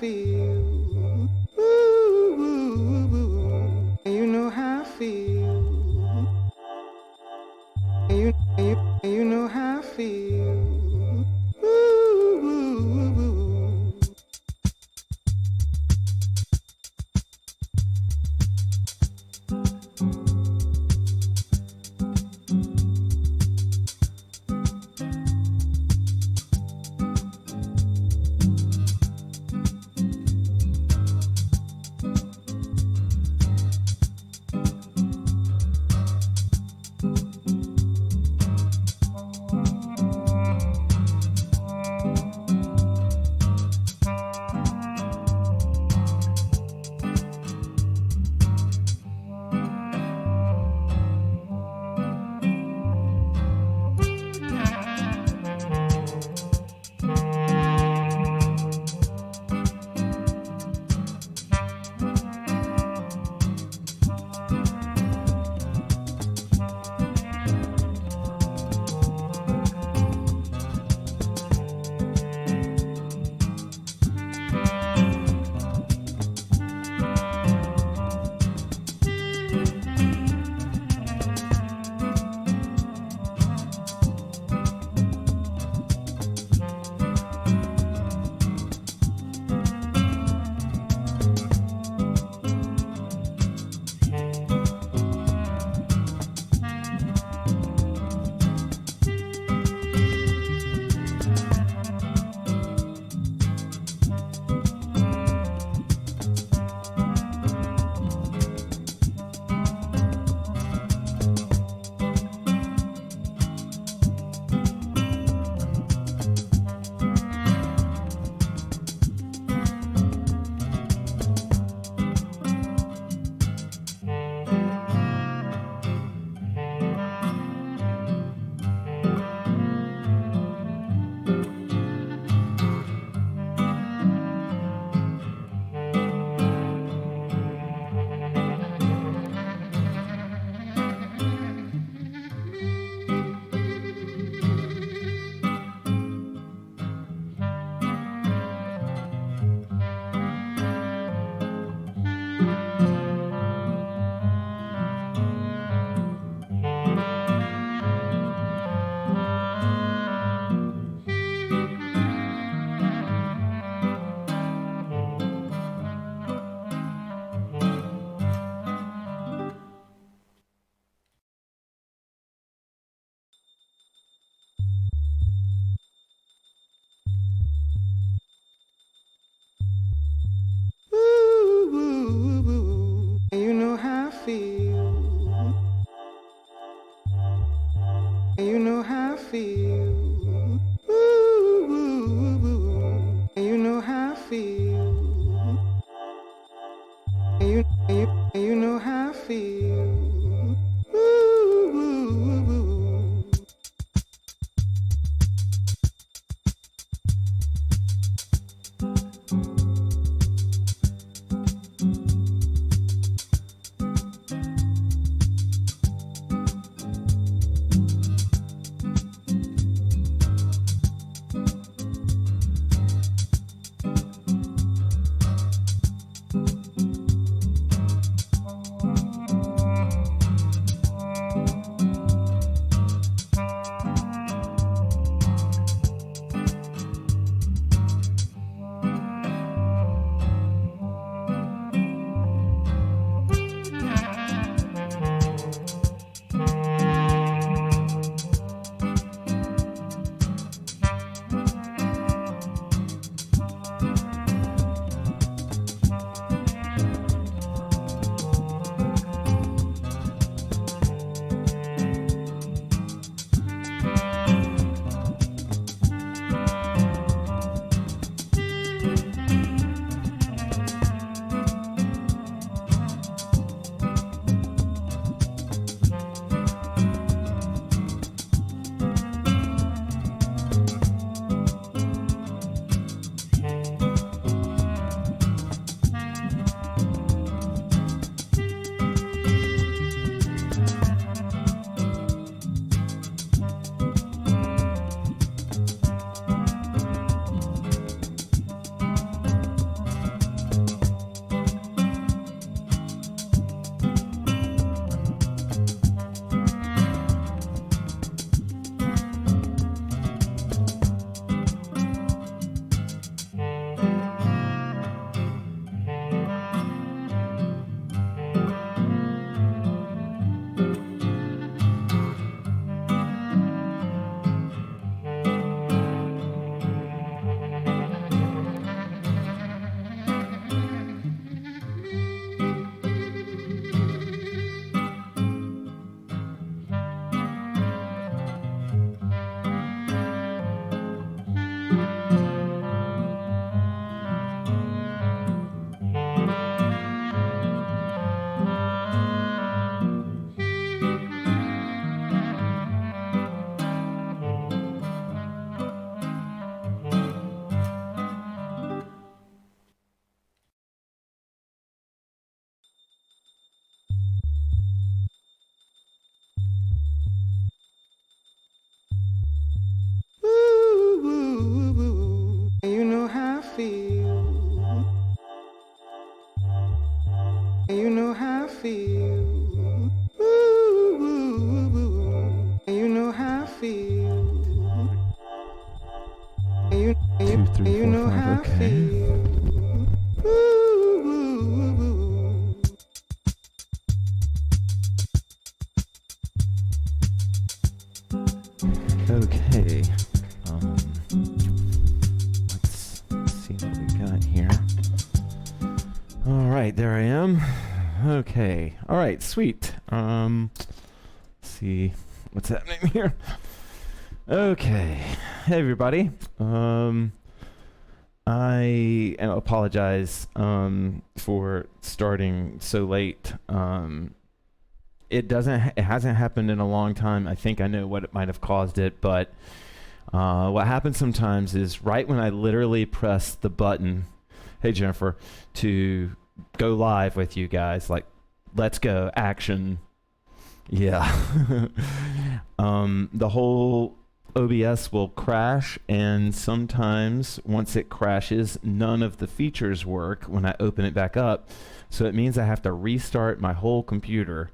feel. Ooh, ooh, ooh. You know how I feel. You know how I feel. Ooh, ooh, ooh. Ooh, ooh, ooh. You know how I feel. You know how I feel. Ooh, ooh, ooh. You know how I feel. You know how I feel. Ooh, ooh, ooh. I feel. Ooh. Okay. Let's see what we got here. All right, there I am. Okay. All right, sweet. Let's see what's happening here. Okay. Hey, everybody. I apologize for starting so late. It hasn't happened in a long time. I think I know what might have caused it, but what happens sometimes is right when I literally press the button, hey Jennifer, to go live with you guys, like, let's go, action. Yeah. The whole OBS will crash, and sometimes once it crashes, none of the features work when I open it back up. So it means I have to restart my whole computer.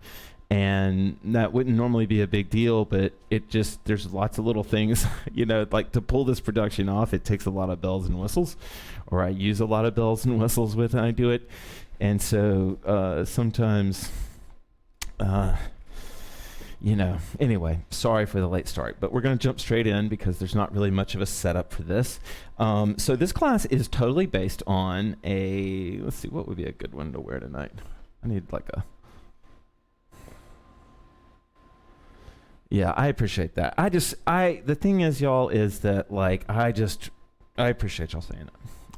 And that wouldn't normally be a big deal, but there's lots of little things, like to pull this production off, it takes a lot of bells and whistles, or I use a lot of bells and whistles when I do it. And so sometimes, anyway, sorry for the late start, but we're going to jump straight in because there's not really much of a setup for this. So this class is totally based on let's see, what would be a good one to wear tonight? I need like a... Yeah, I appreciate that. The thing is, y'all, is that, like, I appreciate y'all saying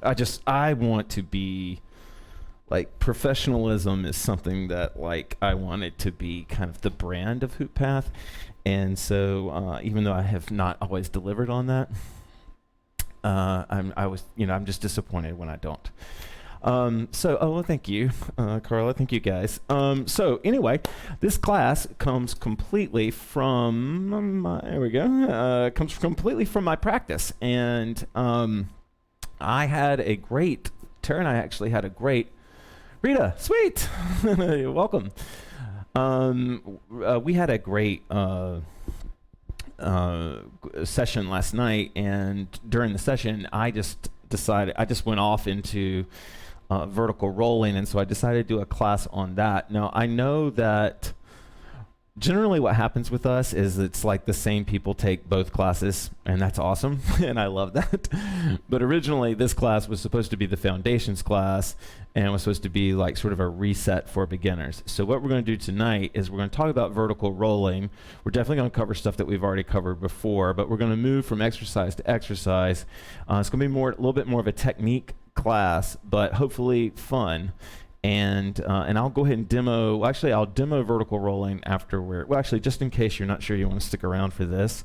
it. I want to be, like, professionalism is something that, like, I want it to be kind of the brand of HoopPath. And so, even though I have not always delivered on that, I'm just disappointed when I don't. Thank you, Carla. Thank you, guys. So anyway, this class comes completely from comes completely from my practice, and I had a great. Tara and I actually had a great. Rita, sweet, welcome. We had a great session last night, and during the session, I just went off into vertical rolling, and so I decided to do a class on that. Now, I know that generally what happens with us is it's like the same people take both classes, and that's awesome, and I love that. But originally, this class was supposed to be the foundations class, and it was supposed to be like sort of a reset for beginners. So what we're going to do tonight is we're going to talk about vertical rolling. We're definitely going to cover stuff that we've already covered before, but we're going to move from exercise to exercise. It's going to be a little bit more of a technique class, but hopefully fun. And I'll go ahead and demo. Actually, I'll demo vertical rolling after just in case you're not sure you want to stick around for this.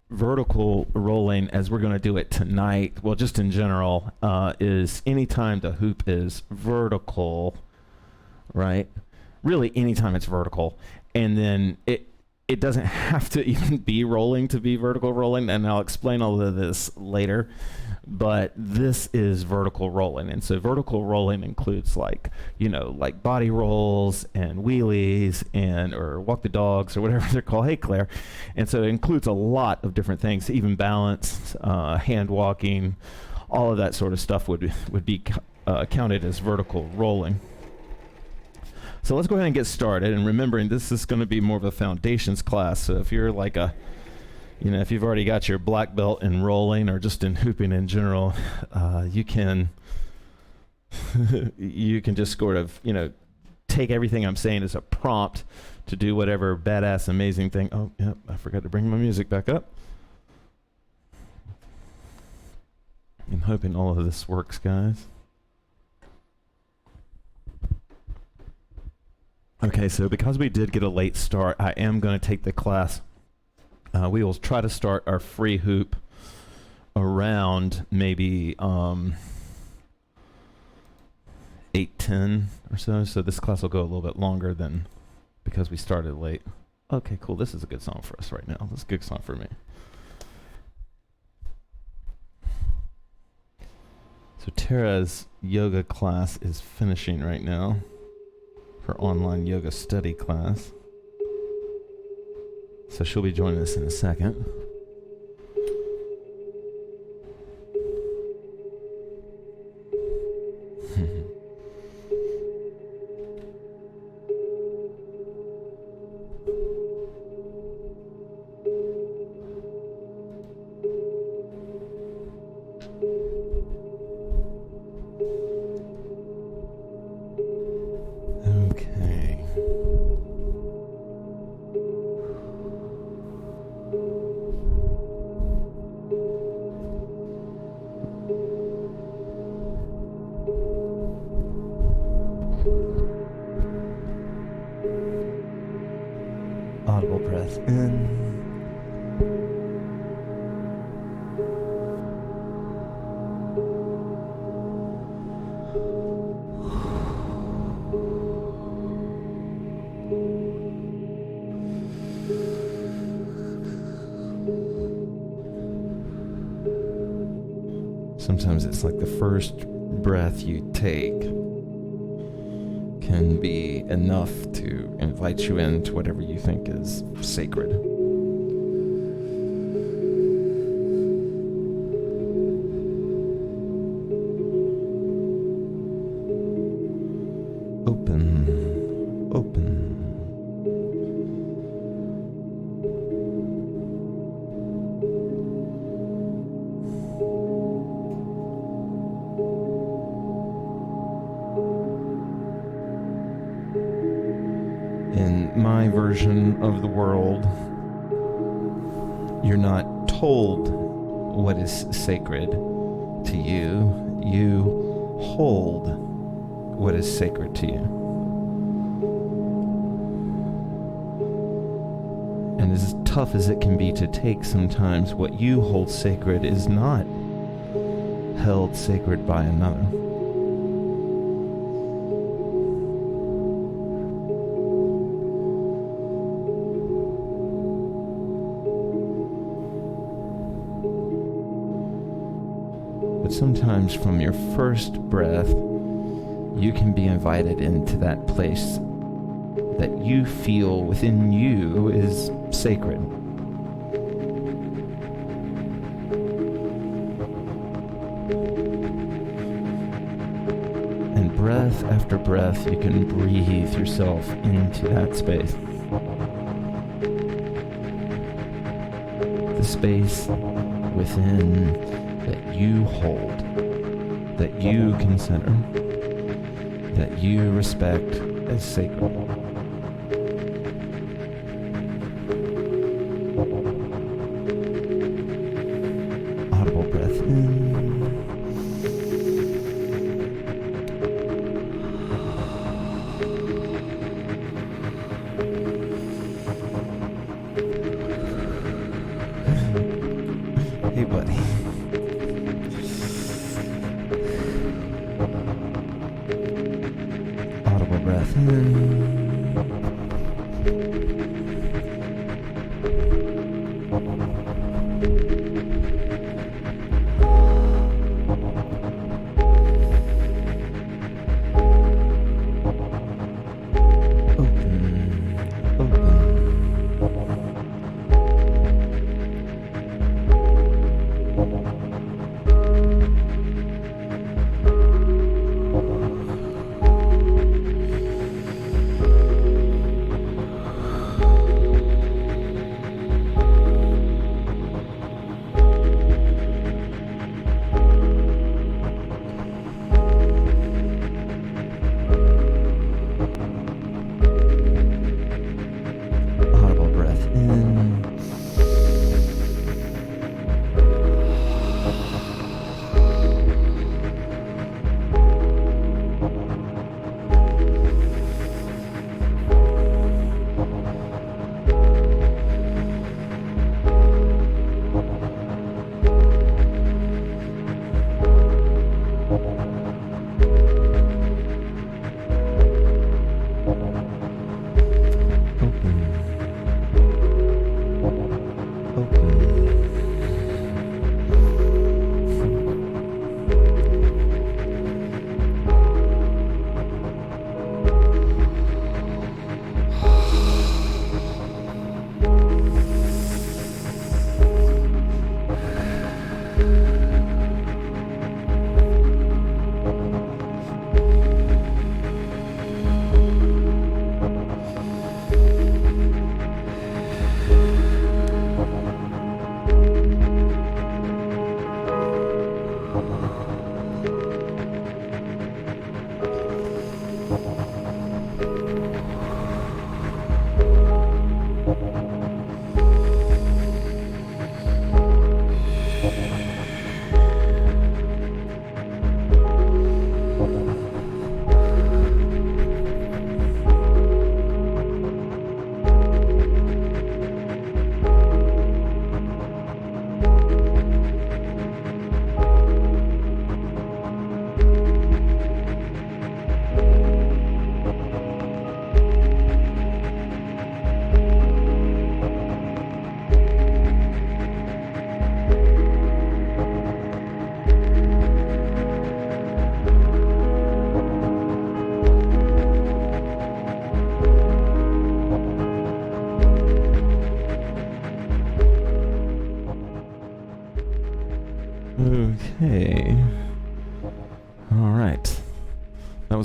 Vertical rolling, as we're going to do it tonight, well, just in general, is anytime the hoop is vertical, right? Really, anytime it's vertical, and then it doesn't have to even be rolling to be vertical rolling, and I'll explain all of this later. But this is vertical rolling, and so vertical rolling includes like body rolls and wheelies or walk the dogs or whatever they're called. Hey, Claire. And so it includes a lot of different things, even balance, hand walking, all of that sort of stuff would be counted as vertical rolling. So let's go ahead and get started. And remembering this is going to be more of a foundations class. So if you're like if you've already got your black belt in rolling or just in hooping in general, you can just sort of, take everything I'm saying as a prompt to do whatever badass, amazing thing. Oh, yep, I forgot to bring my music back up. I'm hoping all of this works, guys. Okay, so because we did get a late start, I am going to take the class. We will try to start our free hoop around maybe 8:10 or so. So this class will go a little bit longer than because we started late. Okay, cool. This is a good song for us right now. This is a good song for me. So Tara's yoga class is finishing right now. Her online yoga study class. So she'll be joining us in a second. Audible breath in. Sometimes it's like the first breath you take can be enough to invite you into whatever you think is sacred. Open, open. In my version of the world, you're not told what is sacred to you. You hold what is sacred to you. And as tough as it can be to take sometimes, what you hold sacred is not held sacred by another. But sometimes from your first breath, you can be invited into that place that you feel within you is sacred. And breath after breath, you can breathe yourself into that space. The space within that you hold, that you consider, that you respect as sacred. Audible breath in. Hey, buddy. Audible breath in.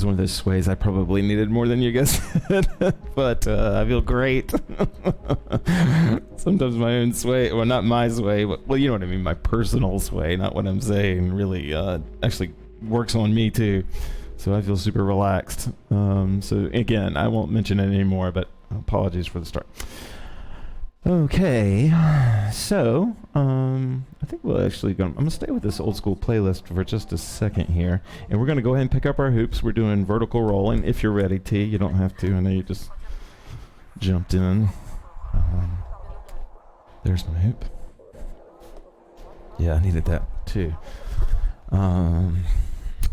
one of those sways I probably needed more than you guys did, but I feel great. Sometimes my own sway, well, not my sway, but, well, you know what I mean, my personal sway, not what I'm saying, really actually works on me too. So I feel super relaxed. So again, I won't mention it anymore, but apologies for the start. Okay, so I think we'll actually I'm gonna stay with this old school playlist for just a second here, and we're gonna go ahead and pick up our hoops. We're doing vertical rolling. If you're ready, T, you don't have to. I know you just jumped in. There's my hoop. Yeah, I needed that too.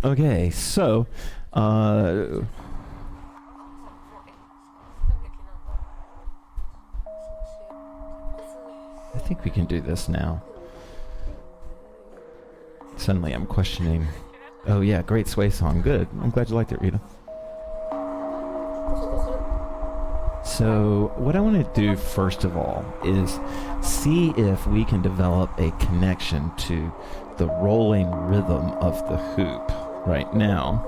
Okay, so I think we can do this now. Suddenly I'm questioning. Oh yeah, great sway song. Good. I'm glad you liked it, Rita. So what I want to do first of all is see if we can develop a connection to the rolling rhythm of the hoop right now,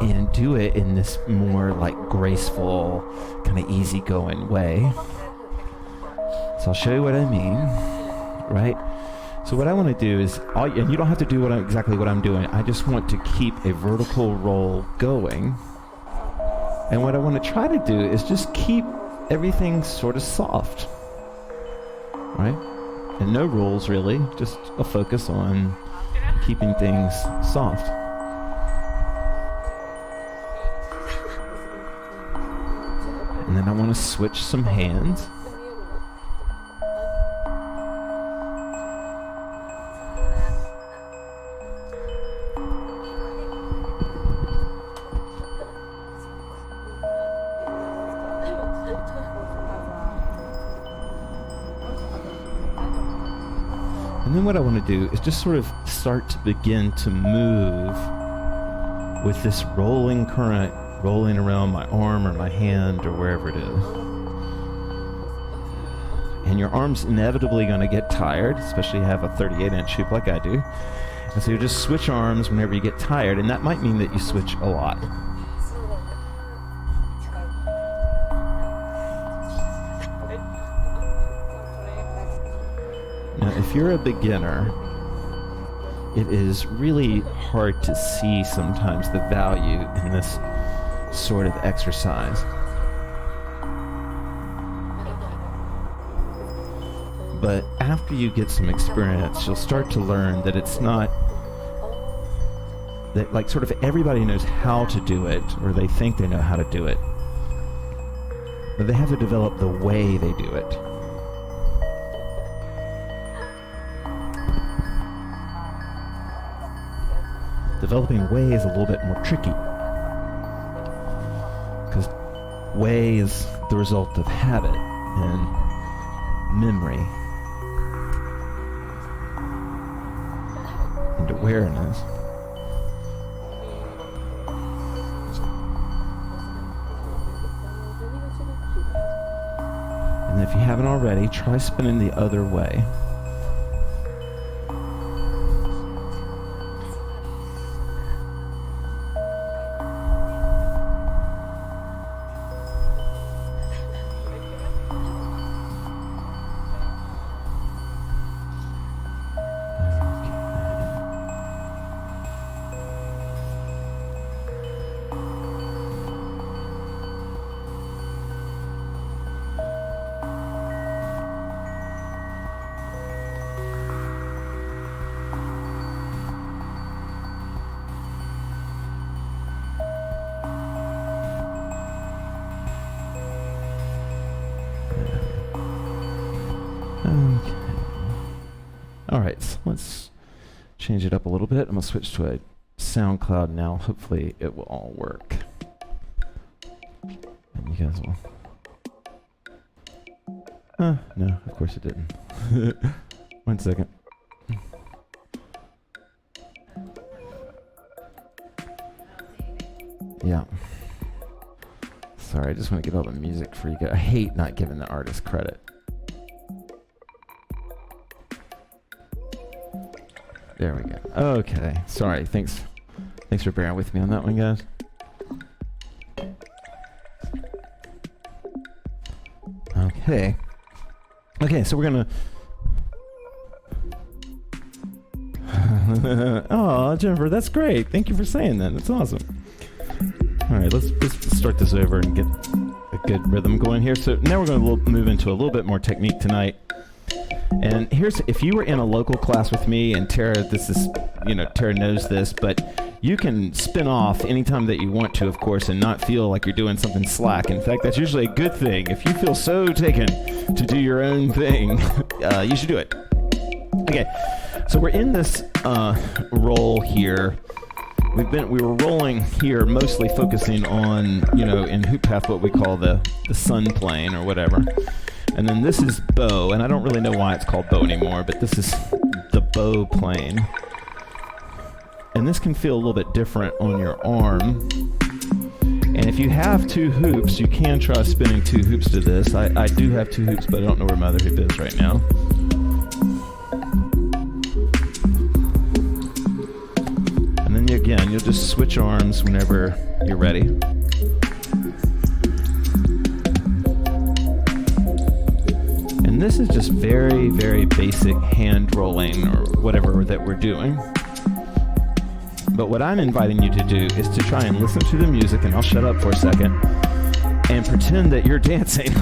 and do it in this more like graceful, kind of easygoing way. So I'll show you what I mean, right? So what I want to do is, and you don't have to do exactly what I'm doing. I just want to keep a vertical roll going. And what I want to try to do is just keep everything sort of soft, right? And no rules really, just a focus on keeping things soft. And then I want to switch some hands. And then what I want to do is just sort of start to begin to move with this rolling current rolling around my arm or my hand or wherever it is. And your arm's inevitably going to get tired, especially if you have a 38-inch hoop like I do. And so you just switch arms whenever you get tired, and that might mean that you switch a lot. Now, if you're a beginner, it is really hard to see sometimes the value in this sort of exercise. But after you get some experience, you'll start to learn that it's not that, like, sort of everybody knows how to do it, or they think they know how to do it, but they have to develop the way they do it. Developing way is a little bit more tricky, because way is the result of habit and memory and awareness. And if you haven't already, try spinning the other way. Okay. All right, so let's change it up a little bit. I'm gonna switch to a SoundCloud now. Hopefully it will all work. And you guys will. No, of course it didn't. 1 second. Yeah. Sorry, I just want to get all the music for you guys. I hate not giving the artist credit. There we go. Okay. Sorry. Thanks for bearing with me on that one, guys. Okay. Okay, so we're gonna... Oh, Jennifer, that's great. Thank you for saying that. That's awesome. All right, let's start this over and get a good rhythm going here. So now we're going to move into a little bit more technique tonight. And here's, if you were in a local class with me, and Tara, this is, Tara knows this, but you can spin off anytime that you want to, of course, and not feel like you're doing something slack. In fact, that's usually a good thing. If you feel so taken to do your own thing, you should do it. Okay, so we're in this roll here. We were rolling here, mostly focusing on, in HoopPath, what we call the sun plane or whatever. And then this is bow, and I don't really know why it's called bow anymore, but this is the bow plane. And this can feel a little bit different on your arm. And if you have two hoops, you can try spinning two hoops to this. I do have two hoops, but I don't know where my other hoop is right now. And then again, you'll just switch arms whenever you're ready. And this is just very, very basic hand rolling or whatever that we're doing. But what I'm inviting you to do is to try and listen to the music, and I'll shut up for a second, and pretend that you're dancing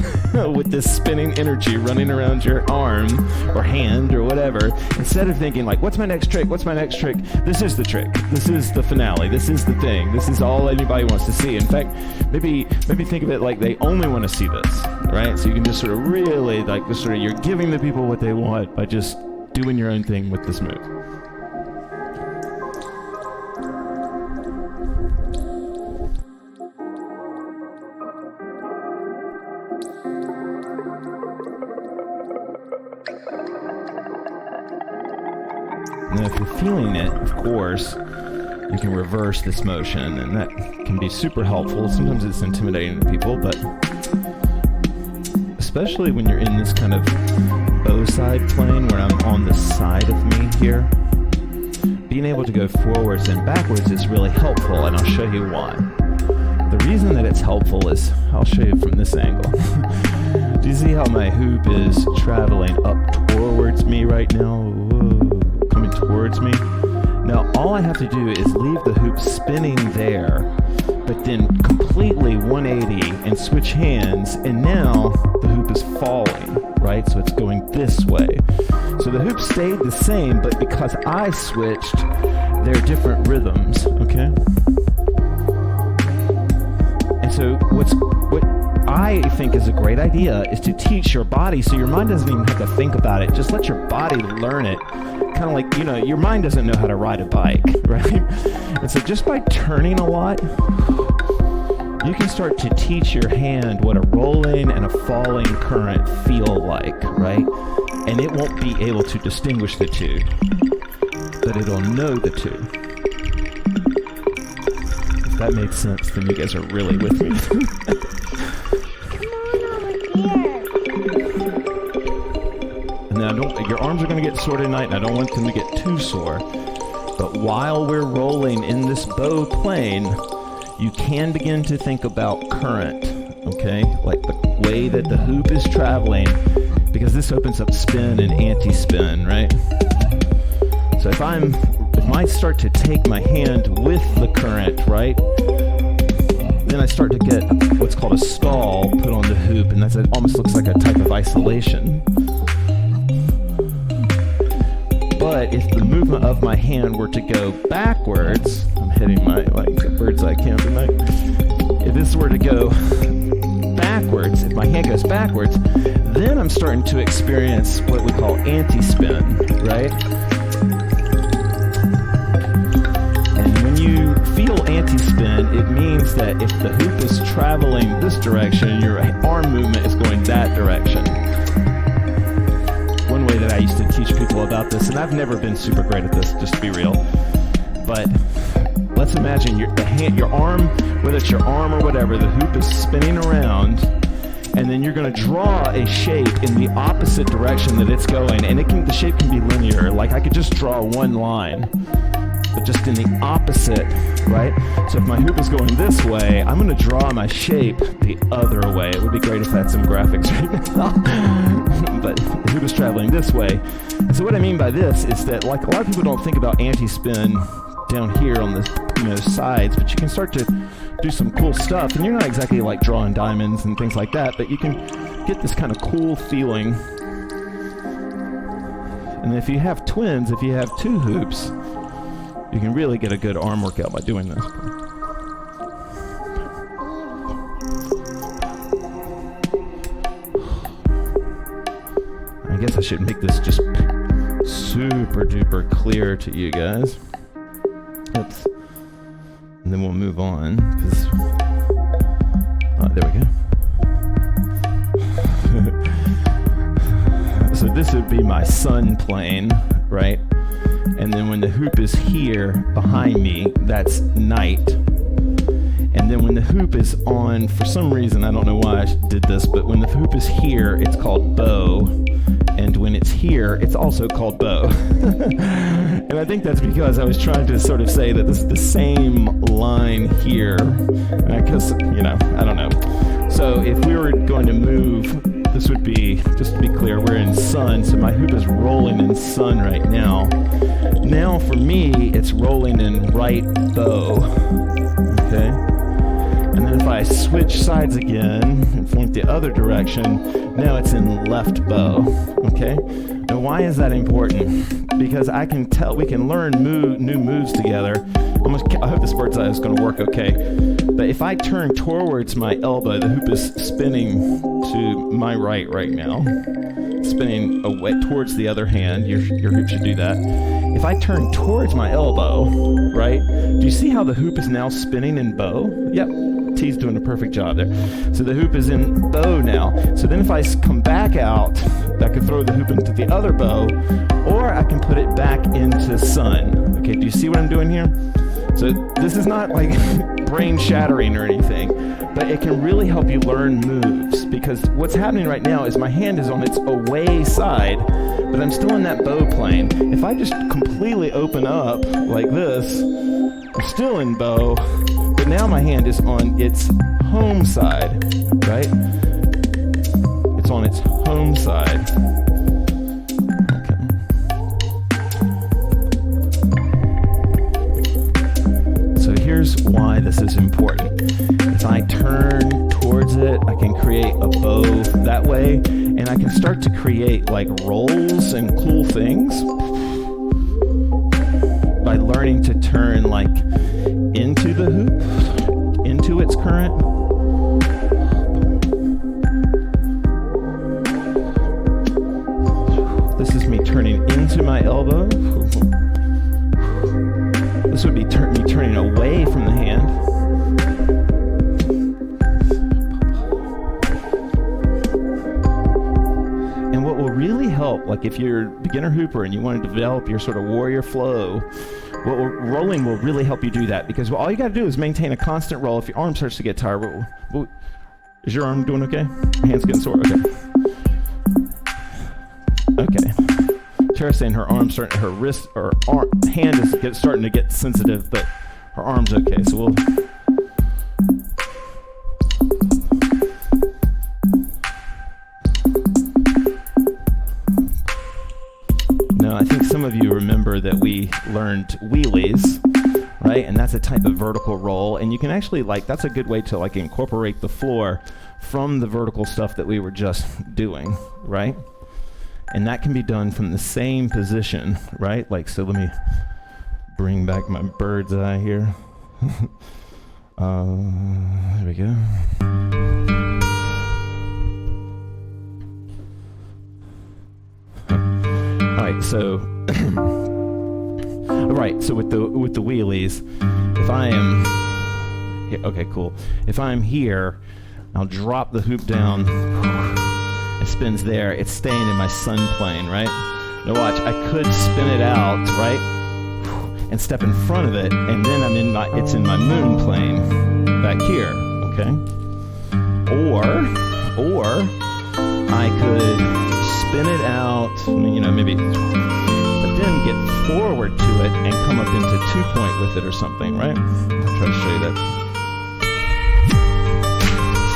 with this spinning energy running around your arm or hand or whatever, instead of thinking like, what's my next trick? What's my next trick? This is the trick. This is the finale. This is the thing. This is all anybody wants to see. In fact, maybe think of it like they only want to see this, right? So you can just sort of really you're giving the people what they want by just doing your own thing with this move. Now, if you're feeling it, of course, you can reverse this motion, and that can be super helpful. Sometimes it's intimidating to people, but especially when you're in this kind of bow side plane where I'm on the side of me here, being able to go forwards and backwards is really helpful, and I'll show you why. The reason that it's helpful is, I'll show you from this angle. Do you see how my hoop is traveling up towards me right now? Whoa. Coming towards me. Now all I have to do is leave the hoop spinning there, but then completely 180 and switch hands, and now the hoop is falling, right? So it's going this way. So the hoop stayed the same, but because I switched, they're different rhythms, okay? And so what I think is a great idea is to teach your body so your mind doesn't even have to think about it. Just let your body learn it. Kind of like, your mind doesn't know how to ride a bike, right? And so just by turning a lot, you can start to teach your hand what a rolling and a falling current feel like, right? And it won't be able to distinguish the two, but it'll know the two. If that makes sense, then you guys are really with me. Now, your arms are going to get sore tonight, and I don't want them to get too sore. But while we're rolling in this bow plane, you can begin to think about current, okay? Like the way that the hoop is traveling, because this opens up spin and anti-spin, right? So if I start to take my hand with the current, right? Then I start to get what's called a stall put on the hoop, and it almost looks like a type of isolation. But if the movement of my hand were to go backwards, I'm hitting my bird's eye cam tonight. If this were to go backwards, if my hand goes backwards, then I'm starting to experience what we call anti-spin, right? And when you feel anti-spin, it means that if the hoop is traveling this direction, your arm movement is going that direction. One way that I used to teach people about this, and I've never been super great at this, just to be real, but let's imagine your arm, whether it's your arm or whatever, the hoop is spinning around, and then you're going to draw a shape in the opposite direction that it's going, and the shape can be linear. Like I could just draw one line, but just in the opposite, right? So if my hoop is going this way, I'm going to draw my shape the other way. It would be great if I had some graphics right now, but the hoop is traveling this way. And so what I mean by this is that, like, a lot of people don't think about anti-spin down here on the sides, but you can start to do some cool stuff, and you're not exactly like drawing diamonds and things like that, but you can get this kind of cool feeling. And if you have twins, if you have two hoops, you can really get a good arm workout by doing this. I guess I should make this just super duper clear to you guys. Oops. And then we'll move on, because there we go. So this would be my sun plane, right? And then when the hoop is here behind me, that's night. And then when the hoop is on, for some reason, I don't know why I did this, but when the hoop is here, it's called bow. And when it's here, it's also called bow. And I think that's because I was trying to sort of say that this is the same line here. And I guess, I don't know. So if we were going to move, this would be, just to be clear, we're in sun, so my hoop is rolling in sun right now. Now for me, it's rolling in right bow, okay? And then if I switch sides again and point the other direction, now it's in left bow, okay? Now why is that important? Because I can tell, we can learn new moves together. I hope this bird's eye is gonna work okay. But if I turn towards my elbow, the hoop is spinning to my right now, spinning away towards the other hand. Your hoop should do that. If I turn towards my elbow, right, do you see how the hoop is now spinning in bow? Yep. T's doing a perfect job there. So the hoop is in bow now. So then if I come back out, I can throw the hoop into the other bow, or I can put it back into sun. Okay, do you see what I'm doing here? So this is not like brain shattering or anything, but it can really help you learn moves, because what's happening right now is my hand is on its away side, but I'm still in that bow plane. If I just completely open up like this, I'm still in bow, but now my hand is on its home side, right? It's on its home side. Okay. So here's why this is important. If I turn towards it, I can create a bow that way, and I can start to create like rolls and cool things by learning to turn like into the hoop, into its current. This is me turning into my elbow. This would be me turning away from the hand. And what will really help, like if you're a beginner hooper and you want to develop your sort of warrior flow, rolling will really help you do that, because all you got to do is maintain a constant roll. If your arm starts to get tired, is your arm doing okay? Your hand's getting sore. Okay. Tara's saying her arm's starting, her wrist or hand is starting to get sensitive, but her arm's okay. So we'll. Now I think some of you remember that we learned wheelies, right? And that's a type of vertical roll, and you can actually that's a good way to incorporate the floor from the vertical stuff that we were just doing, right? And that can be done from the same position, right? So let me bring back my bird's eye here. There we go. All right, so with the wheelies, if I am okay, cool. If I'm here, I'll drop the hoop down. It spins there. It's staying in my sun plane, right? Now watch. I could spin it out, right, and step in front of it, and then it's in my moon plane back here, okay? Or I could spin it out. Maybe put then get forward to it and come up into 2-point with it or something, right? I'll try to show you that.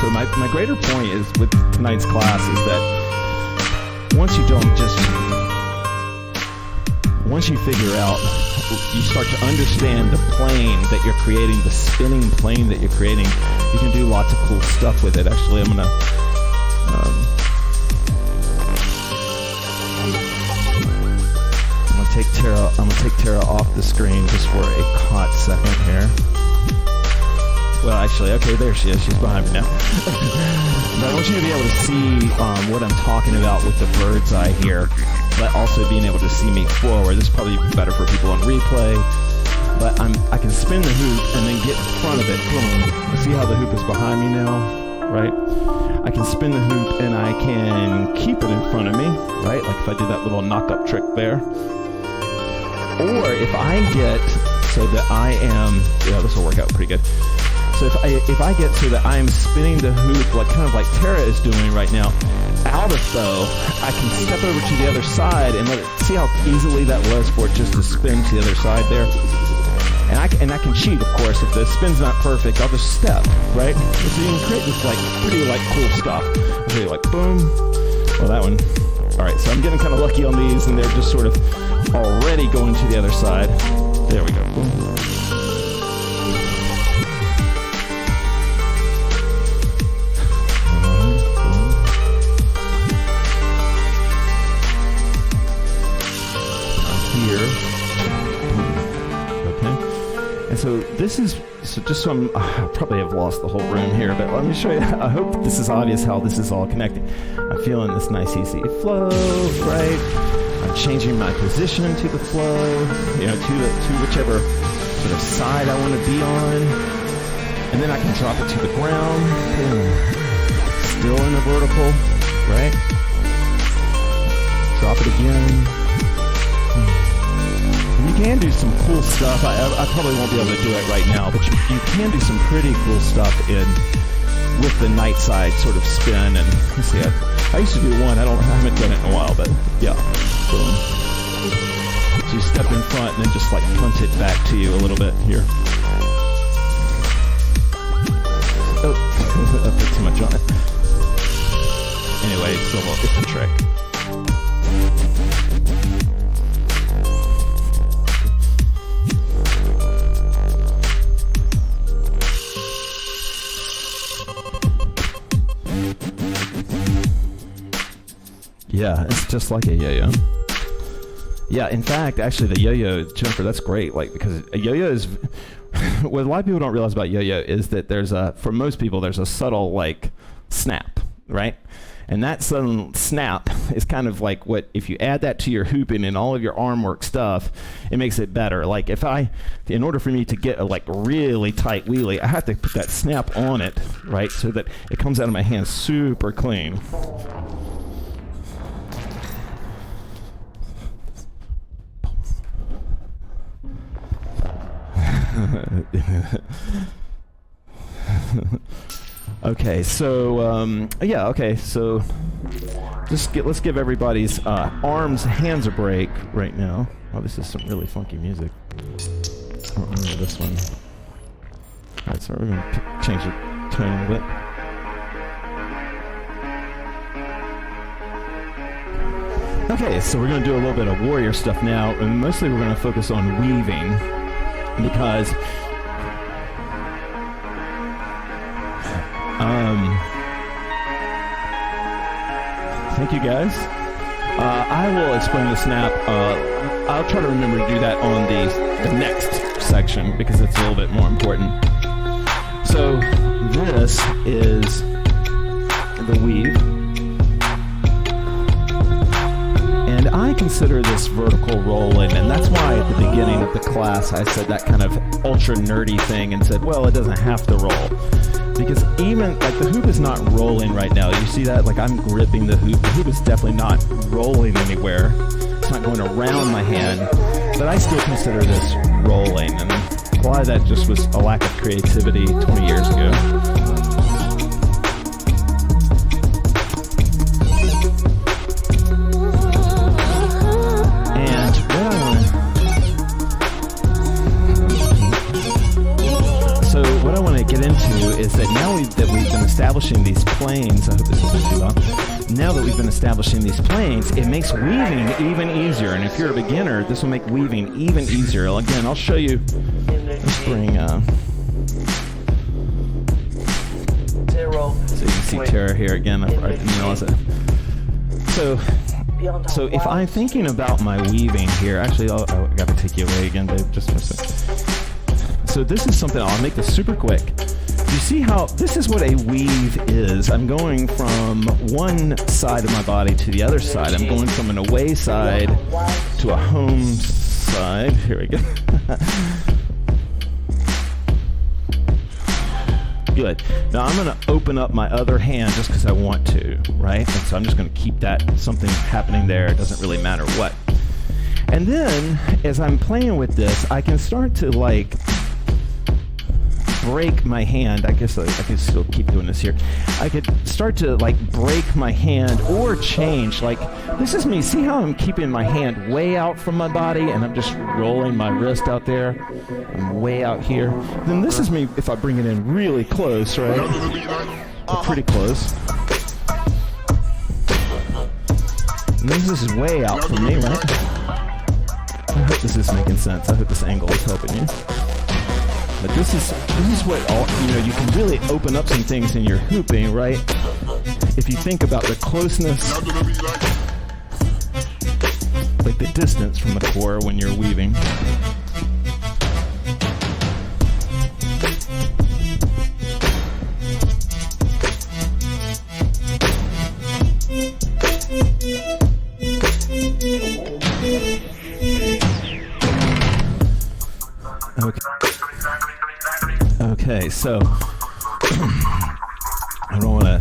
So my greater point is with tonight's class is that once you figure out, you start to understand the plane that you're creating, the spinning plane that you're creating, you can do lots of cool stuff with it. Actually, I'm gonna take Tara off the screen just for a hot second here. Well, actually, okay, there she is. She's behind me now. But I want you to be able to see what I'm talking about with the bird's eye here, but also being able to see me forward. This is probably better for people on replay. But I can spin the hoop and then get in front of it. Boom. See how the hoop is behind me now, right? I can spin the hoop and I can keep it in front of me, right? Like if I do that little knock-up trick there. Or if I get so that I am, this will work out pretty good. So if I get so that I am spinning the hoop like kind of like Tara is doing right now, out of though, I can step over to the other side and let it, see how easily that was for it just to spin to the other side there? And I can cheat, of course. If the spin's not perfect, I'll just step, right? So you can create this like pretty like cool stuff. Okay, like boom. Well, that one. All right, so I'm getting kind of lucky on these, and they're just sort of already going to the other side. There we go. Boom. Here. Okay. And so this is, just so I probably have lost the whole room here, but let me show you. I hope this is obvious how this is all connected. I'm feeling this nice easy flow, right? I'm changing my position to the flow, to whichever sort of side I want to be on. And then I can drop it to the ground. Still in the vertical, right? Drop it again. You can do some cool stuff. I probably won't be able to do it right now, but you can do some pretty cool stuff with the night side sort of spin. And let's see, I used to do one. I haven't done it in a while, but yeah. Boom. So you step in front and then just like punt it back to you a little bit here. Oh, I put too much on it. Anyway, it's a trick. Yeah, it's just like a yo-yo. Yeah, in fact, actually the yo-yo, Jennifer, that's great. Like, because a yo-yo is, what a lot of people don't realize about yo-yo is that for most people, there's a subtle like snap, right? And that sudden snap is kind of like if you add that to your hooping and all of your arm work stuff, it makes it better. Like in order for me to get a like really tight wheelie, I have to put that snap on it, right? So that it comes out of my hand super clean. Okay, so so let's give everybody's hands a break right now. Oh, this is some really funky music. I don't remember this one. All right, so we're gonna change the tone a little bit. Okay, so we're gonna do a little bit of warrior stuff now, and mostly we're gonna focus on weaving. Because thank you guys. I will explain the snap. I'll try to remember to do that on the next section because it's a little bit more important. So this is the weave. And I consider this vertical rolling, and that's why at the beginning of the class I said that kind of ultra nerdy thing and said, well, it doesn't have to roll. Because even, like, the hoop is not rolling right now. You see that? Like, I'm gripping the hoop. The hoop is definitely not rolling anywhere. It's not going around my hand. But I still consider this rolling, and a lot of that just was a lack of creativity 20 years ago. establishing these planes, I hope this isn't too loud. Now that we've been establishing these planes, it makes weaving even easier. And if you're a beginner, this will make weaving even easier. Again, I'll show you. Let's bring, so you can see Tara here again. I didn't realize it. So if I'm thinking about my weaving here, actually, I got to take you away again, Dave, just for a second. So this is something, I'll make this super quick. You see how, this is what a weave is. I'm going from one side of my body to the other side. I'm going from an away side to a home side. Here we go. Good. Now I'm going to open up my other hand just because I want to, right? And so I'm just going to keep that, something happening there. It doesn't really matter what. And then as I'm playing with this, I can start to like break my hand. I guess I can still keep doing this here. I could start to like break my hand or change. Like this is me. See how I'm keeping my hand way out from my body and I'm just rolling my wrist out there. I'm way out here. Then this is me if I bring it in really close, right? Or pretty close. And this is way out from me, right? I hope this is making sense. I hope this angle is helping you. But this is what all, you can really open up some things in your hooping, right? If you think about the closeness, like the distance from the core when you're weaving. Okay, so I don't want to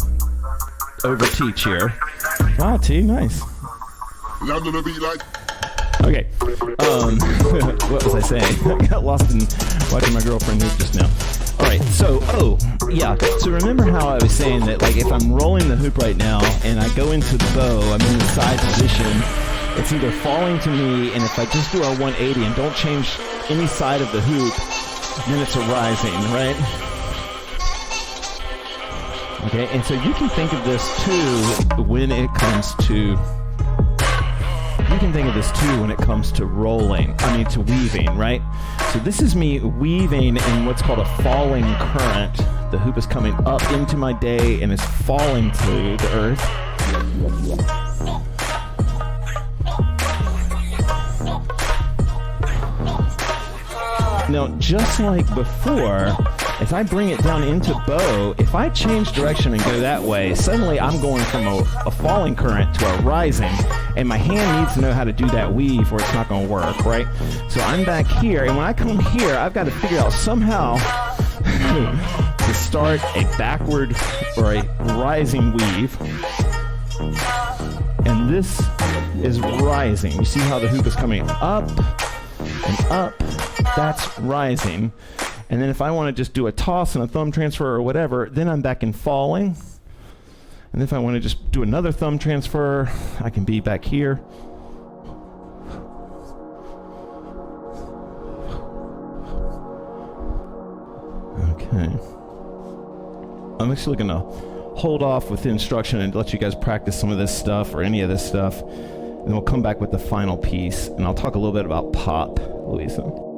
overteach here. Wow, T, nice. Okay, what was I saying? I got lost in watching my girlfriend hoop just now. All right, so, so remember how I was saying that, like, if I'm rolling the hoop right now and I go into the bow, I'm in the side position, it's either falling to me, and if I just do our 180 and don't change any side of the hoop, then it's a rising, right? Okay, and so you can think of this too when it comes to rolling, to weaving, right? So this is me weaving in what's called a falling current. The hoop is coming up into my day and is falling to the earth. Now, just like before, if I bring it down into bow, if I change direction and go that way, suddenly I'm going from a falling current to a rising, and my hand needs to know how to do that weave or it's not going to work, right? So I'm back here, and when I come here, I've got to figure out somehow to start a backward or a rising weave. And this is rising. You see how the hoop is coming up and up? That's rising. And then if I want to just do a toss and a thumb transfer or whatever, then I'm back in falling. And if I want to just do another thumb transfer, I can be back here. Okay. I'm actually going to hold off with the instruction and let you guys practice some of this stuff or any of this stuff. And then we'll come back with the final piece. And I'll talk a little bit about pop, Louisa.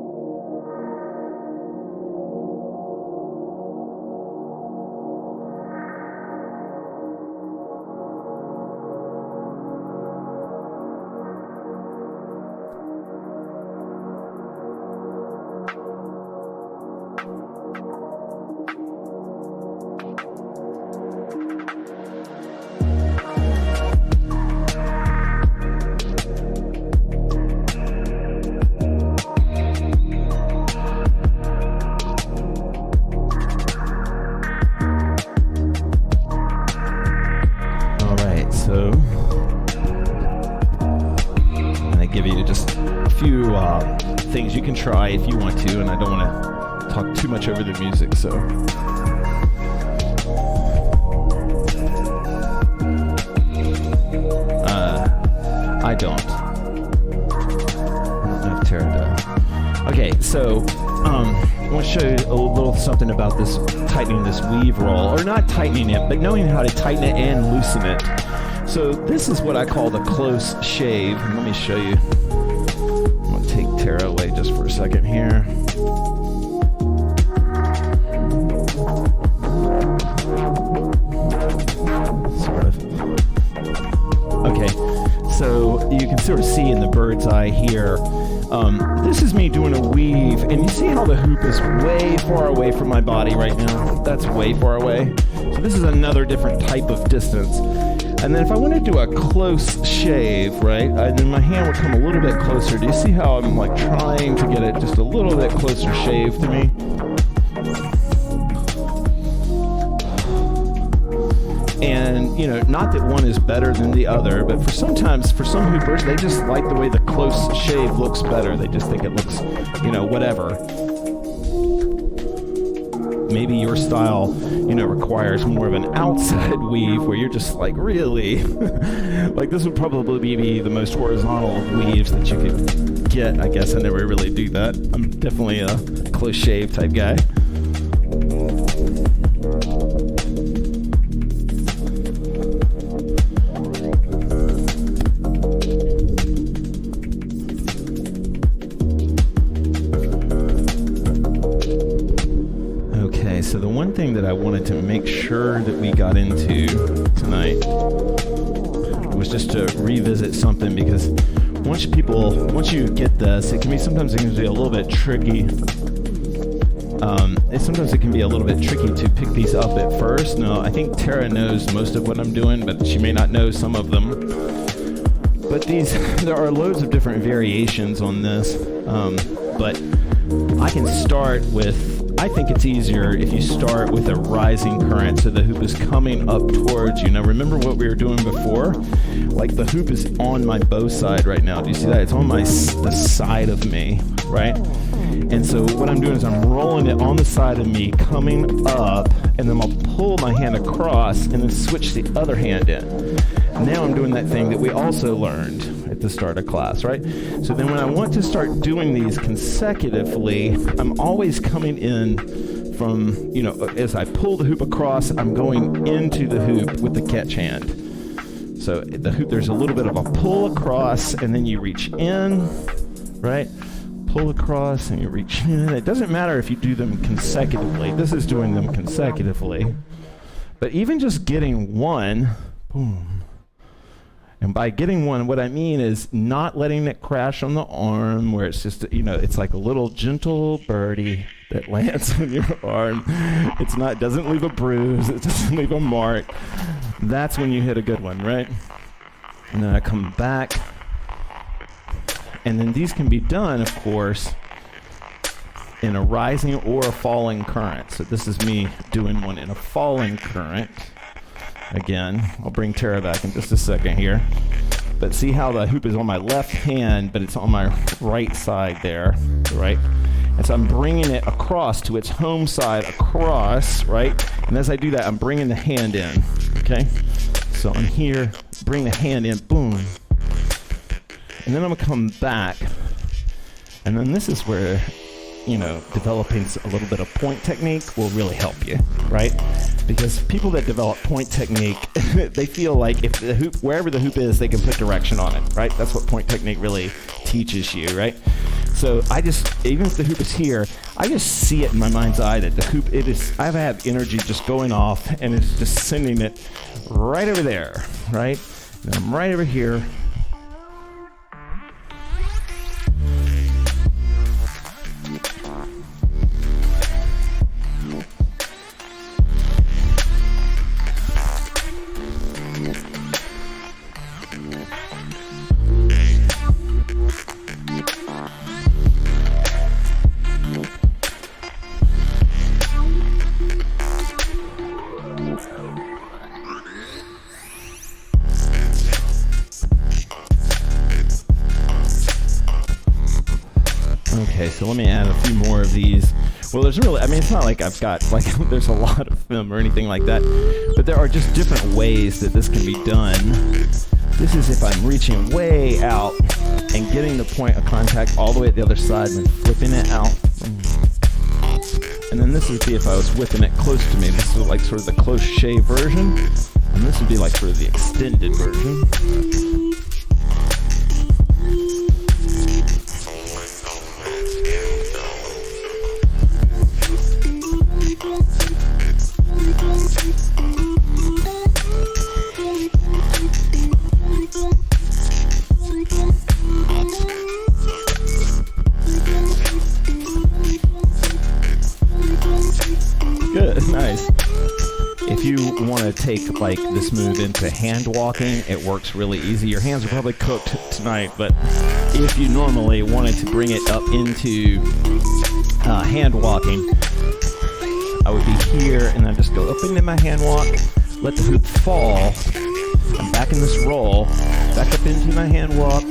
Things you can try if you want to, and I don't want to talk too much over the music, so. I don't know if Tara does. Okay, so want to show you a little something about this tightening this weave roll, or not tightening it, but knowing how to tighten it and loosen it. So this is what I call the close shave. And let me show you. I'm going to take Tara away just for a second here. Sort of. Okay, so you can sort of see in the bird's eye here. This is me doing a weave, and you see how the hoop is way far away from my body right now? That's way far away. So this is another different type of distance. And then if I want to do a close shave, right, then my hand would come a little bit closer. Do you see how I'm like trying to get it just a little bit closer shave to me? And, you know, not that one is better than the other, but for some hoopers, they just like the way the close shave looks better. They just think it looks, you know, whatever. Maybe your style, you know, requires more of an outside weave where you're just like really, like this would probably be the most horizontal weaves that you could get. I guess I never really do that. I'm definitely a close shave type guy. So the one thing that I wanted to make sure that we got into tonight was just to revisit something, because once you get this, it can be a little bit tricky. Sometimes it can be a little bit tricky to pick these up at first. Now, I think Tara knows most of what I'm doing, but she may not know some of them. But there are loads of different variations on this. But I can start with, I think it's easier if you start with a rising current, so the hoop is coming up towards you. Now remember what we were doing before? Like the hoop is on my bow side right now. Do you see that? It's on the side of me, right? And so what I'm doing is I'm rolling it on the side of me, coming up, and then I'll pull my hand across and then switch the other hand in. Now I'm doing that thing that we also learned at the start of class, right? So then when I want to start doing these consecutively, I'm always coming in from, you know, as I pull the hoop across, I'm going into the hoop with the catch hand. So the hoop, there's a little bit of a pull across, and then you reach in, right? Pull across and you reach in. It doesn't matter if you do them consecutively. This is doing them consecutively. But even just getting one, boom. And by getting one, what I mean is not letting it crash on the arm, where it's just, you know, it's like a little gentle birdie that lands on your arm. It doesn't leave a bruise. It doesn't leave a mark. That's when you hit a good one, right? And then I come back. And then these can be done, of course, in a rising or a falling current. So this is me doing one in a falling current. Again, I'll bring Tara back in just a second here. But see how the hoop is on my left hand, but it's on my right side there, right? And so I'm bringing it across to its home side across, right? And as I do that, I'm bringing the hand in, okay? So I'm here, bring the hand in, boom. And then I'm gonna come back. And then this is where, you know, developing a little bit of point technique will really help you, right? Because people that develop point technique, they feel like if the hoop, wherever the hoop is, they can put direction on it, right? That's what point technique really teaches you, right? So even if the hoop is here, I just see it in my mind's eye that the hoop, I have energy just going off, and it's just sending it right over there, right? And I'm right over here. Okay, so let me add a few more of these. Well, there's really, I mean, it's not like I've got, like, there's a lot of them or anything like that, but there are just different ways that this can be done. This is if I'm reaching way out and getting the point of contact all the way at the other side and then flipping it out. And then this would be if I was whipping it close to me. This is like sort of the close shave version. And this would be like sort of the extended version. Good, nice. If you want to take like this move into hand walking, it works really easy. Your hands are probably cooked tonight, but if you normally wanted to bring it up into hand walking, I would be here and then just go up into my hand walk, let the hoop fall. I'm back in this roll, back up into my hand walk.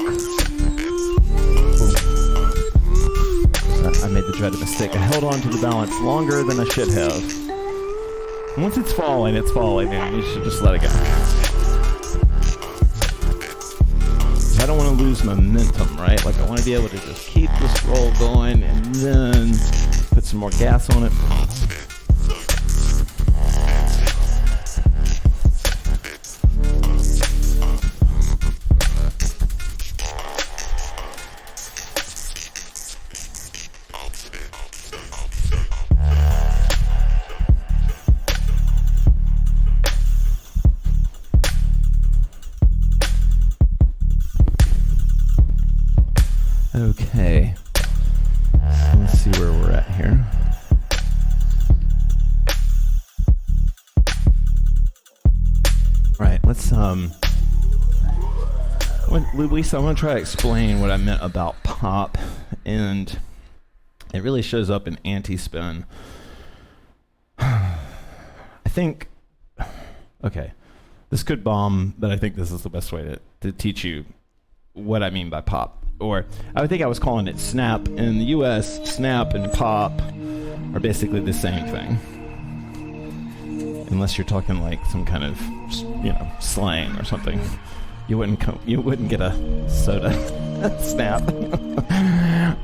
I made the dreaded mistake. I held on to the balance longer than I should have. Once it's falling, and you should just let it go. I don't want to lose momentum, right? Like I want to be able to just keep this roll going and then put some more gas on it. Okay, so let's see where we're at here. All right, let's Luis, I want to try to explain what I meant about pop, and it really shows up in anti-spin. I think, okay, this could bomb, but I think this is the best way to teach you what I mean by pop. Or I think I was calling it snap. In the US, snap and pop are basically the same thing. Unless you're talking like some kind of, slang or something. You wouldn't get a soda snap.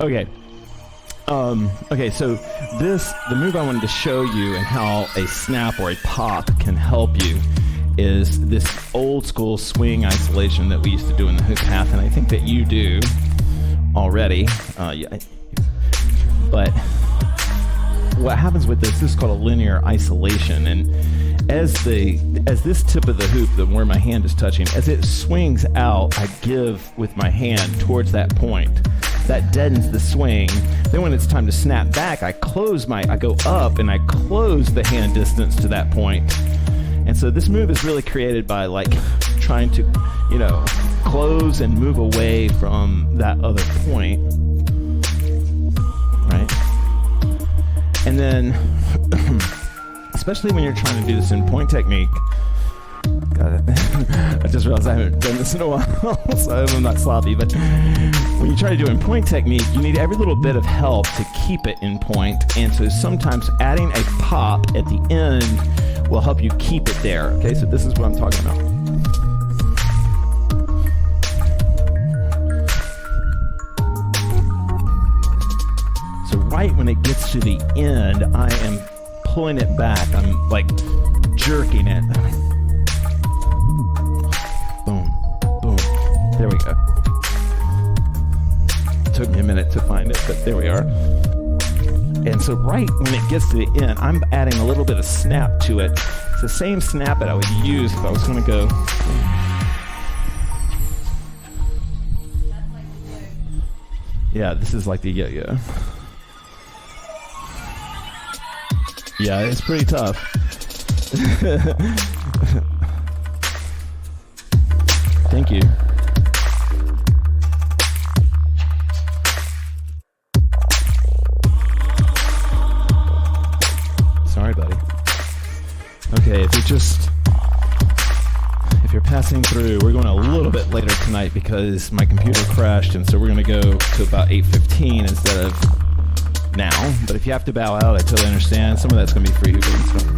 Okay. Okay, so the move I wanted to show you and how a snap or a pop can help you is this old school swing isolation that we used to do in the HoopPath, and I think that you do already. But what happens with this is called a linear isolation, and as this tip of the hoop, where my hand is touching, as it swings out, I give with my hand towards that point. That deadens the swing. Then when it's time to snap back, I go up and I close the hand distance to that point. And so this move is really created by like trying to, close and move away from that other point, right? And then, especially when you're trying to do this in point technique, I just realized I haven't done this in a while, so I'm not sloppy, but when you try to do it in point technique, you need every little bit of help to keep it in point, and so sometimes adding a pop at the end will help you keep it there. Okay, so this is what I'm talking about. So right when it gets to the end, I am pulling it back. I'm like jerking it. Boom, boom. There we go. It took me a minute to find it, but there we are. And so right when it gets to the end, I'm adding a little bit of snap to it. It's the same snap that I would use if I was going to go. Yeah, this is like the yo-yo. Yeah, it's pretty tough. Thank you. Sorry, buddy. Okay, if you're passing through, we're going a little bit later tonight because my computer crashed, and so we're going to go to about 8:15 instead of now. But if you have to bow out, I totally understand. Some of that's going to be free hooping. So.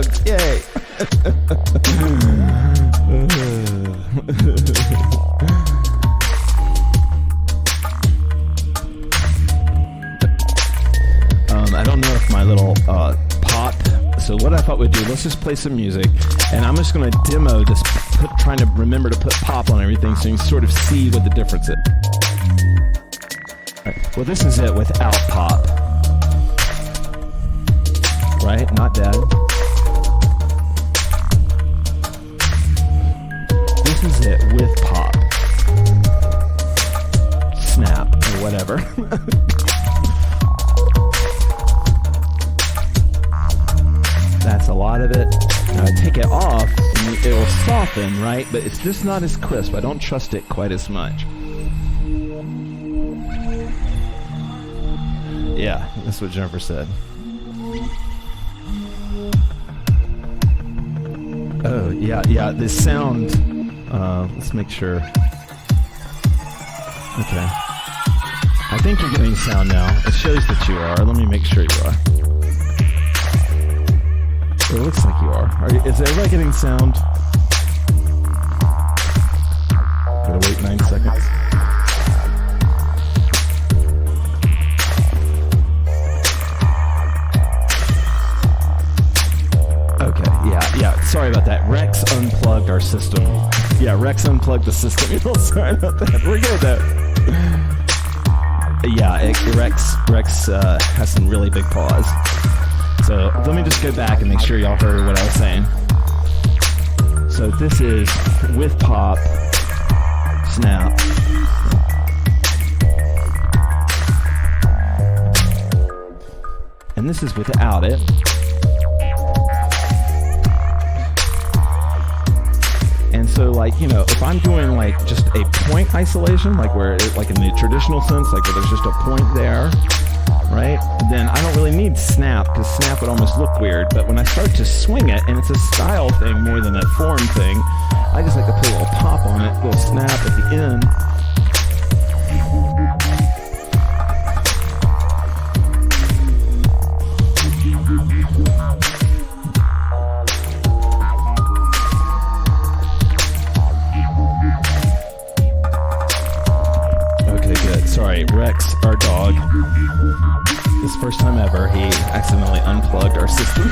dog. Yay. I don't know if my little pop. So what I thought we'd do, let's just play some music, and I'm just going to demo this, trying to remember to put pop on everything so you can sort of see what the difference is. Right. Well, this is it without pop. Right? Not dead. This is it with pop. Snap, or whatever. That's a lot of it. Now I take it off, and it will soften, right? But it's just not as crisp. I don't trust it quite as much. Yeah, that's what Jennifer said. Oh, yeah, the sound, let's make sure. Okay. I think you're getting sound now. It shows that you are. Let me make sure you are. It looks like you are. Is everybody getting sound? Gotta wait 9 seconds. Okay, yeah. Sorry about that. Rex unplugged our system. Yeah, Rex unplugged the system. Sorry about that. We're good though. Yeah, Rex has some really big paws. So let me just go back and make sure y'all heard what I was saying. So this is with pop, snap. And this is without it. And so, like, if I'm doing like just a point isolation, like like in the traditional sense, like where there's just a point there, right? Then I don't really need snap, because snap would almost look weird. But when I start to swing it, and it's a style thing more than a form thing, I just like to put a little pop on it, a little snap at the end. Okay, good. Sorry, Rex, our dog. This first time ever, he accidentally unplugged our system.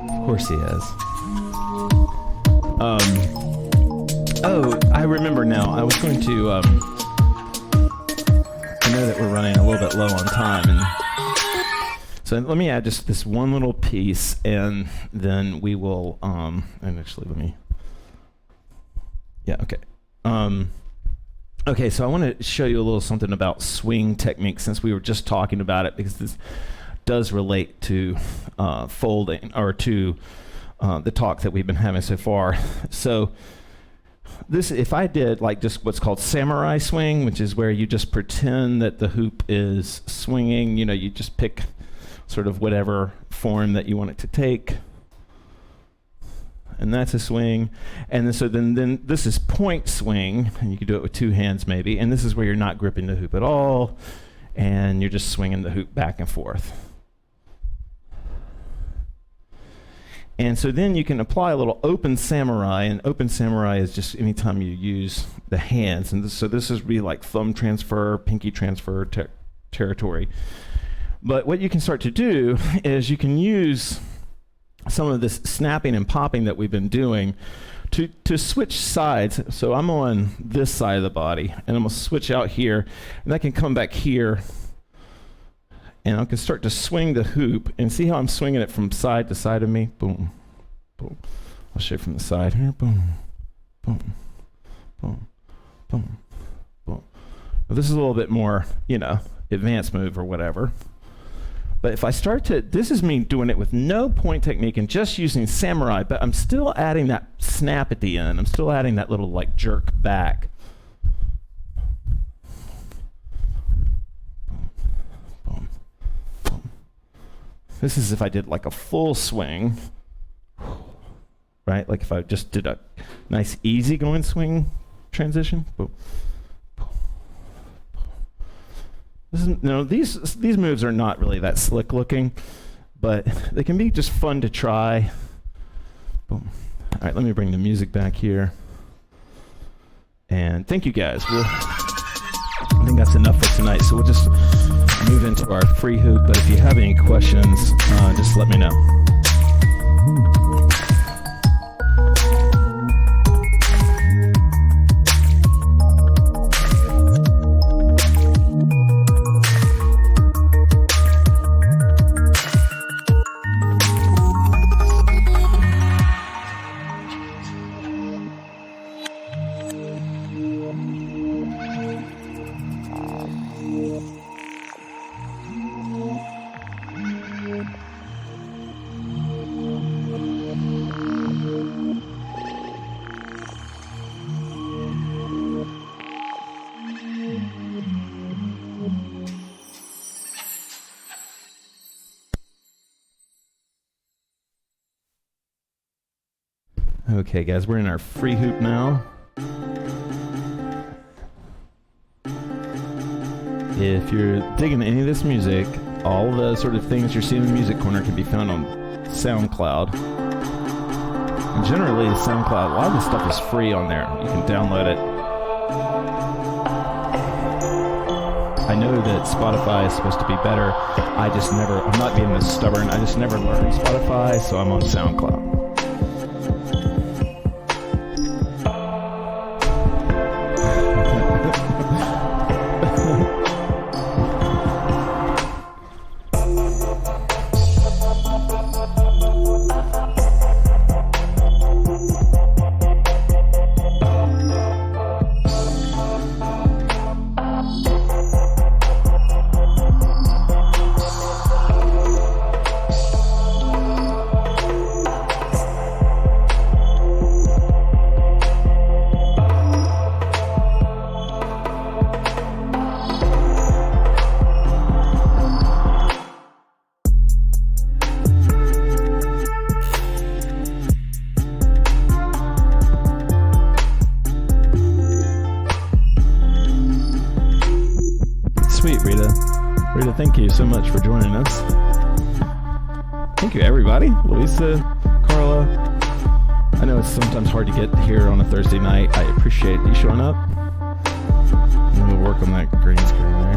Of course he has. Oh, I remember now. I was going to, I know that we're running a little bit low on time, and so let me add just this one little piece, and then we will, and actually okay. Okay, so I want to show you a little something about swing technique, since we were just talking about it, because this does relate to folding, or to the talk that we've been having so far. So this, if I did like just what's called samurai swing, which is where you just pretend that the hoop is swinging, you just pick sort of whatever form that you want it to take, and that's a swing. And then this is point swing, and you can do it with two hands maybe, and this is where you're not gripping the hoop at all, and you're just swinging the hoop back and forth. And so then you can apply a little open samurai, and open samurai is just anytime you use the hands, and so this is really like thumb transfer, pinky transfer territory. But what you can start to do is you can use some of this snapping and popping that we've been doing to switch sides. So I'm on this side of the body, and I'm going to switch out here, and I can come back here, and I can start to swing the hoop, and see how I'm swinging it from side to side of me? Boom, boom. I'll show you from the side here. Boom, boom, boom, boom, boom. Now this is a little bit more, advanced move or whatever. But if I start to, this is me doing it with no point technique and just using samurai, but I'm still adding that snap at the end. I'm still adding that little like jerk back. Boom, boom. This is if I did like a full swing, right? Like if I just did a nice easy going swing, transition. Boom. These moves are not really that slick looking, but they can be just fun to try. Boom. All right, let me bring the music back here. And thank you guys. I think that's enough for tonight. So we'll just move into our free hoop. But if you have any questions, just let me know. Okay, guys, we're in our free hoop now. If you're digging any of this music, all the sort of things you're seeing in the Music Corner can be found on SoundCloud. And generally, SoundCloud, a lot of this stuff is free on there. You can download it. I know that Spotify is supposed to be better. I'm not being this stubborn. I just never learned Spotify, so I'm on SoundCloud. Thank you so much for joining us. Thank you, everybody. Louisa, Carla. I know it's sometimes hard to get here on a Thursday night. I appreciate you showing up. And we'll work on that green screen there.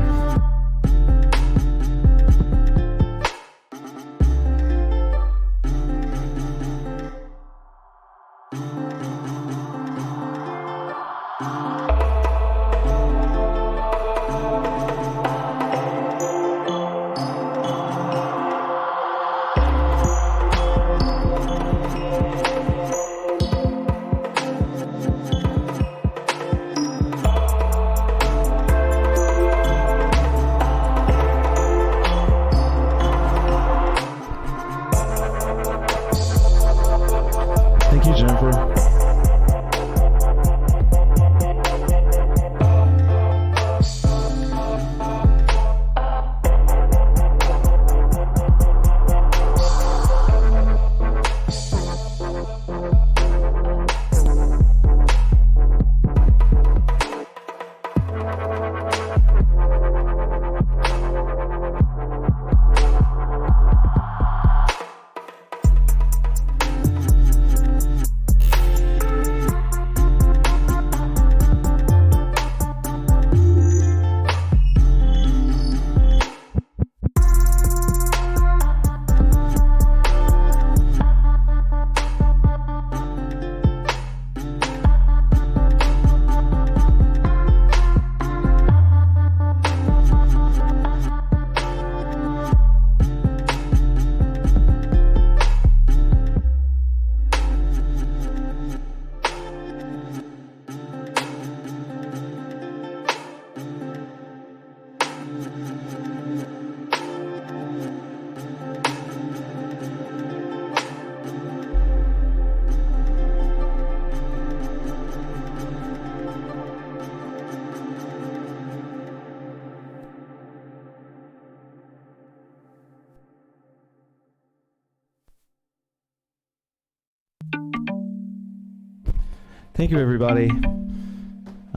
Thank you, everybody.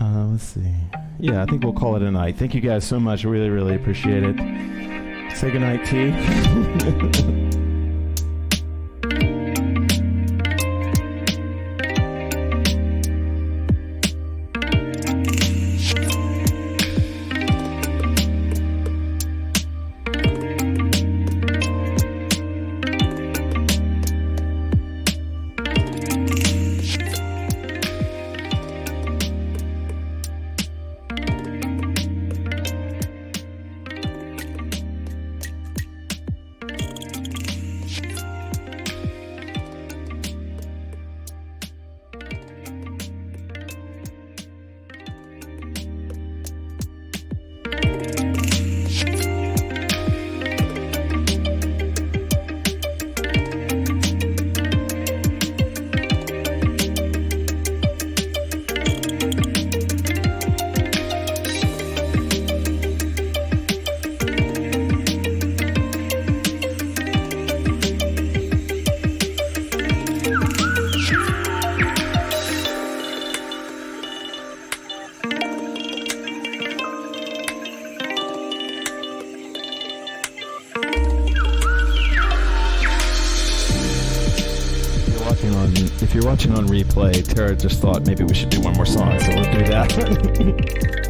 Let's see. Yeah, I think we'll call it a night. Thank you guys so much. Really, really appreciate it. Say goodnight, T. If you're watching on replay, Tara just thought maybe we should do one more song, so we'll do that.